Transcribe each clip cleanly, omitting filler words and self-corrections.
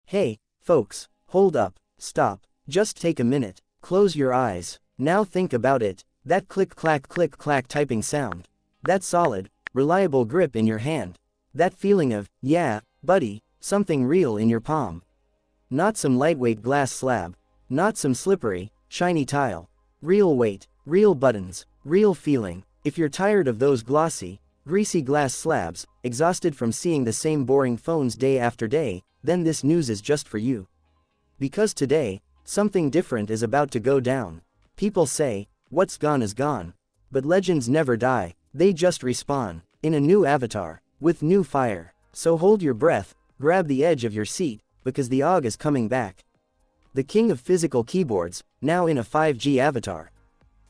Hey, folks, hold up, stop, just take a minute, close your eyes. Now think about it, that click-clack-click-clack typing sound. That solid, reliable grip in your hand. That feeling of, yeah, buddy, something real in your palm. Not some lightweight glass slab. Not some slippery, shiny tile. Real weight, real buttons, real feeling. If you're tired of those glossy, greasy glass slabs, exhausted from seeing the same boring phones day after day, then this news is just for you. Because today, something different is about to go down. People say, what's gone is gone. But legends never die, they just respawn, in a new avatar, with new fire. So hold your breath, grab the edge of your seat, because the AUG is coming back. The king of physical keyboards, now in a 5G avatar.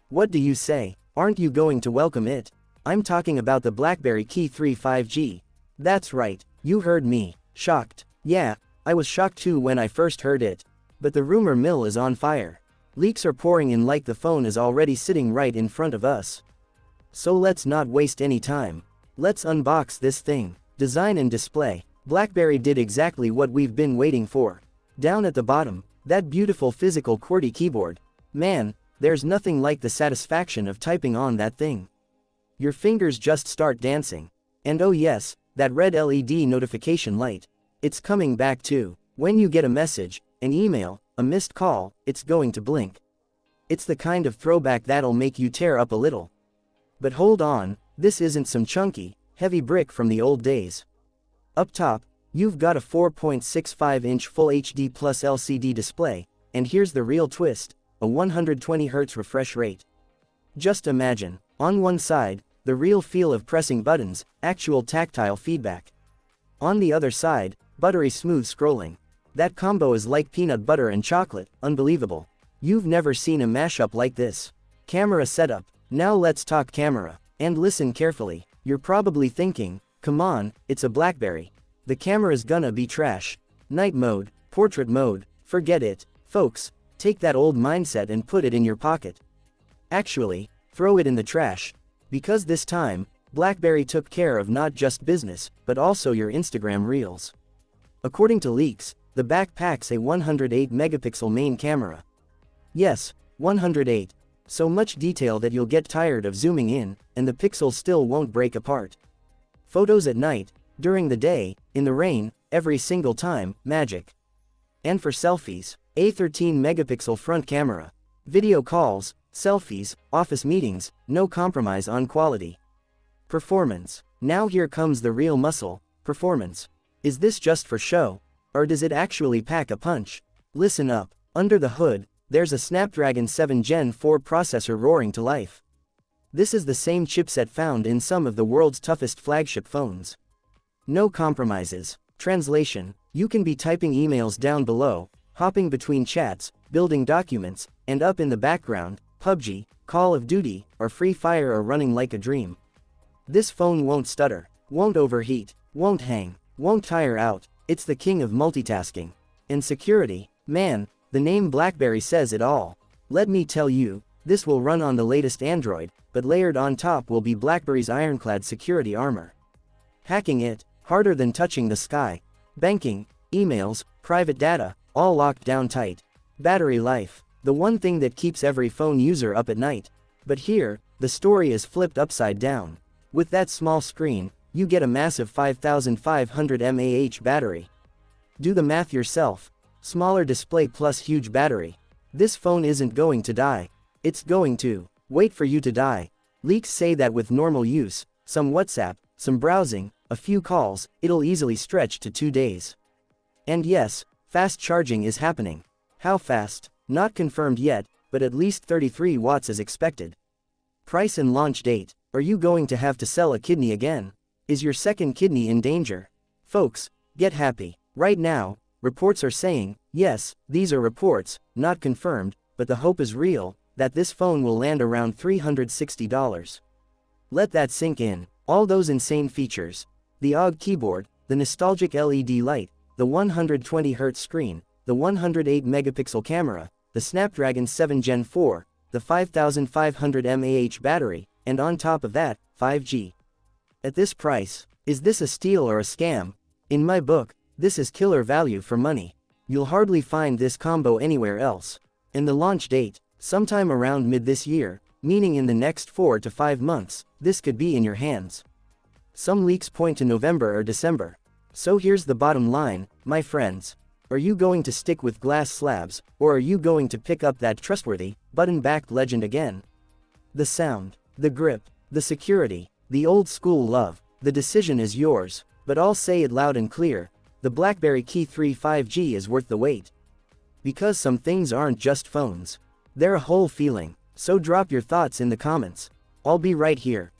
What do you say? Aren't you going to welcome it? I'm talking about the BlackBerry Key 3 5G. That's right, you heard me. Shocked. Yeah, I was shocked too when I first heard it. But the rumor mill is on fire. Leaks are pouring in like the phone is already sitting right in front of us. So let's not waste any time. Let's unbox this thing. Design and display. BlackBerry did exactly what we've been waiting for. Down at the bottom, that beautiful physical QWERTY keyboard. Man, there's nothing like the satisfaction of typing on that thing. Your fingers just start dancing. And oh yes, that red LED notification light. It's coming back too. When you get a message, an email, a missed call, it's going to blink. It's the kind of throwback that'll make you tear up a little. But hold on, this isn't some chunky, heavy brick from the old days. Up top, you've got a 4.65-inch Full HD Plus LCD display, and here's the real twist, a 120Hz refresh rate. Just imagine, on one side, the real feel of pressing buttons, actual tactile feedback. On the other side, buttery smooth scrolling. That combo is like peanut butter and chocolate, unbelievable. You've never seen a mashup like this. Camera setup. Now let's talk camera. And listen carefully. You're probably thinking, come on, it's a BlackBerry. The camera's gonna be trash. Night mode, portrait mode, forget it. Folks, take that old mindset and put it in your pocket. Actually, throw it in the trash. Because this time, BlackBerry took care of not just business, but also your Instagram reels. According to leaks, the back packs a 108 megapixel main camera. Yes, 108. So much detail that you'll get tired of zooming in, and the pixels still won't break apart. Photos at night, during the day, in the rain, every single time, magic. And for selfies, a 13 megapixel front camera. Video calls, selfies, office meetings, no compromise on quality. Performance. Now here comes the real muscle, performance. Is this just for show? Or does it actually pack a punch? Listen up, under the hood, there's a Snapdragon 7 Gen 4 processor roaring to life. This is the same chipset found in some of the world's toughest flagship phones. No compromises. Translation, you can be typing emails down below, hopping between chats, building documents, and up in the background, PUBG, Call of Duty, or Free Fire are running like a dream. This phone won't stutter, won't overheat, won't hang, won't tire out. It's the king of multitasking. And security, man, the name BlackBerry says it all. Let me tell you, this will run on the latest Android, but layered on top will be BlackBerry's ironclad security armor. Hacking it, harder than touching the sky. Banking, emails, private data, all locked down tight. Battery life, the one thing that keeps every phone user up at night. But here, the story is flipped upside down. With that small screen, you get a massive 5500 mAh battery. Do the math yourself. Smaller display plus huge battery. This phone isn't going to die. It's going to wait for you to die. Leaks say that with normal use, some WhatsApp, some browsing, a few calls, it'll easily stretch to 2 days. And yes, fast charging is happening. How fast? Not confirmed yet, but at least 33 watts is expected. Price and launch date. Are you going to have to sell a kidney again? Is your second kidney in danger? Folks, get happy. Right now, reports are saying, yes, these are reports, not confirmed, but the hope is real, that this phone will land around $360. Let that sink in. All those insane features. The AUG keyboard, the nostalgic LED light, the 120Hz screen, the 108 megapixel camera, the Snapdragon 7 Gen 4, the 5500 mAh battery, and on top of that, 5G. At this price, is this a steal or a scam? In my book, this is killer value for money. You'll hardly find this combo anywhere else. And the launch date, sometime around mid this year, meaning in the next 4 to 5 months, this could be in your hands. Some leaks point to November or December. So here's the bottom line, my friends. Are you going to stick with glass slabs, or are you going to pick up that trustworthy, button-backed legend again? The sound, the grip, the security, the old school love, the decision is yours, but I'll say it loud and clear, the BlackBerry Key 3 5G is worth the wait. Because some things aren't just phones. They're a whole feeling, so drop your thoughts in the comments. I'll be right here.